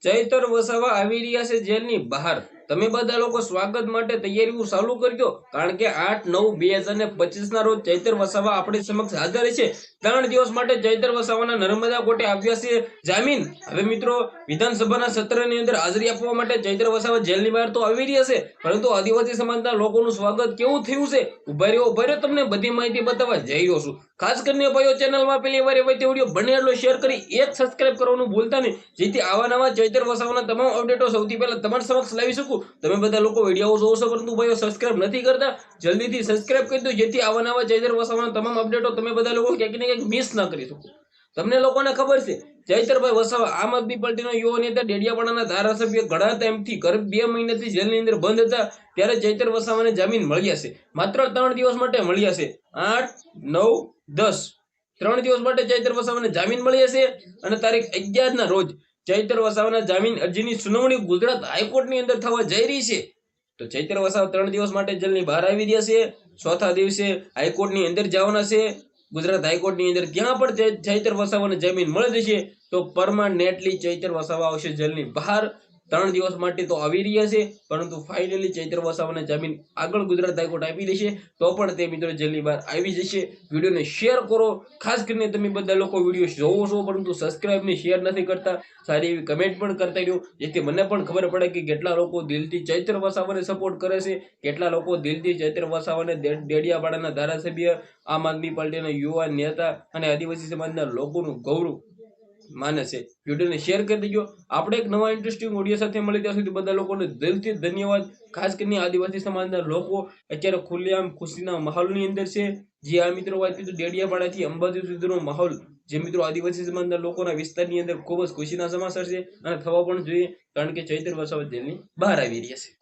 ચૈતર વસાવા આવી રહ્યા છે જેલની બહાર। તમે બધા લોકો સ્વાગત માટે તૈયારીઓ ચાલુ કરી દો, કારણ કે 8/9/2025 ના રોજ ચૈતર વસાવા આપણી સમક્ષ હાજર છે। 3 દિવસ માટે ચૈતર વસાવાના નર્મદા કોર્ટે આપ્યા છે જામીન। હવે મિત્રો, વિધાનસભાના સત્રની અંદર હાજરી આપવા માટે ચૈતર વસાવા જેલની બહાર તો આવી રહ્યા છે, પરંતુ આદિવાસી સમાજના લોકોનું સ્વાગત કેવું થયું છે, ઉભા રહ્યો તમને બધી માહિતી બતાવવા જઈ રહ્યો છું। ખાસ કરીને ભાઈઓ, ચેનલમાં પહેલી વાર હોય તે વિડીયો બને એટલો શેર કરી એક સબસ્ક્રાઇબ કરવાનું ભૂલતા નહીં, જેથી આવા નવા ચૈતર વસાવાના તમામ અપડેટો સૌથી પહેલા તમારી સમક્ષ લાવી શકું। તમે બધા લોકો વિડીયો જોવો છો પરંતુ ભાઈઓ સબસ્ક્રાઇબ નથી કરતા, જલ્દીથી સબસ્ક્રાઇબ કરી દો, જેથી આવા નવા ચૈતર વસાવાના તમામ અપડેટો તમે બધા લોકો ક્યાંક ને ક્યાંક મિસ ના કરી શકો। તમને લોકોને ખબર છે, ચૈતરભાઈ વસાવા આમ આદમી પાર્ટીનો યુવા નેતા, ડેડિયાપાડાના ધારાસભ્ય ઘણા ટાઈમથી કરીબ 2 મહિનાથી જેલની અંદર બંધ હતા, ત્યારે ચૈતર વસાવાને જામીન મળ્યા છે। માત્ર 3 દિવસ માટે મળ્યા છે। 8, 9, 10 3 દિવસ માટે ચૈતર વસાવાને જામીન મળ્યા છે, અને તારીખ 11 ના રોજ ચૈતર વસાવાના જામીન અરજીની સુનાવણી ગુજરાત હાઈકોર્ટની અંદર થવા જઈ રહી છે। તો ચૈતર વસાવા 3 દિવસ માટે જેલની બહાર આવી રહ્યા છે। ચોથા દિવસે હાઈકોર્ટની અંદર જવાના છે, ગુજરાત હાઈકોર્ટની અંદર। ત્યાં પણ ચૈતર વસાવાને જામીન મળી જશે તો પરમાનેન્ટલી ચૈતર વસાવા આવશે જેલની બહાર। 3 દિવસ માટે તો આવી રહ્યા છે, પરંતુ ફાઇનલી ચૈતર વસાવાને જામીન આગળ ગુજરાત હાઈકોર્ટ આપી દેશે તો પણ તે મિત્રો જેલની બહાર આવી જશે। વિડીયોને શેર કરો, ખાસ કરીને તમે બધા લોકો વિડીયો જોવો છો પરંતુ સબસ્ક્રાઇબ ને શેર નથી કરતા, સારી એવી કમેન્ટ પણ કરતા રહ્યો, જેથી મને પણ ખબર પડે કે કેટલા લોકો દિલથી ચૈતર વસાવાને સપોર્ટ કરે છે, કેટલા લોકો દિલથી ચૈતર વસાવાને, ડેડિયાપાડાના ધારાસભ્ય, આમ આદમી પાર્ટીના યુવા નેતા અને આદિવાસી સમાજના લોકોનું ગૌરવ માને છે। વિડીયોને શેર કરી દેજો। આપણે એક નવા ઇન્ટરેસ્ટિંગ ઓડિયો સાથે મળી, ત્યાં સુધી બધા લોકોને દિલથી ધન્યવાદ। ખાસ કરીને આદિવાસી સમાજના લોકો અત્યારે ખુલ્લેઆમ ખુશીના માહોલની અંદર છે। જે આ મિત્રો વાત કીધું, ડેડિયાપાડાથી અંબાજી સુધીનો માહોલ, જે મિત્રો આદિવાસી સમાજના લોકોના વિસ્તારની અંદર ખૂબ જ ખુશીના સમાચાર છે, અને થવા પણ જોઈએ, કારણ કે ચૈતર વસાવા જેલની બહાર આવી રહ્યા છે।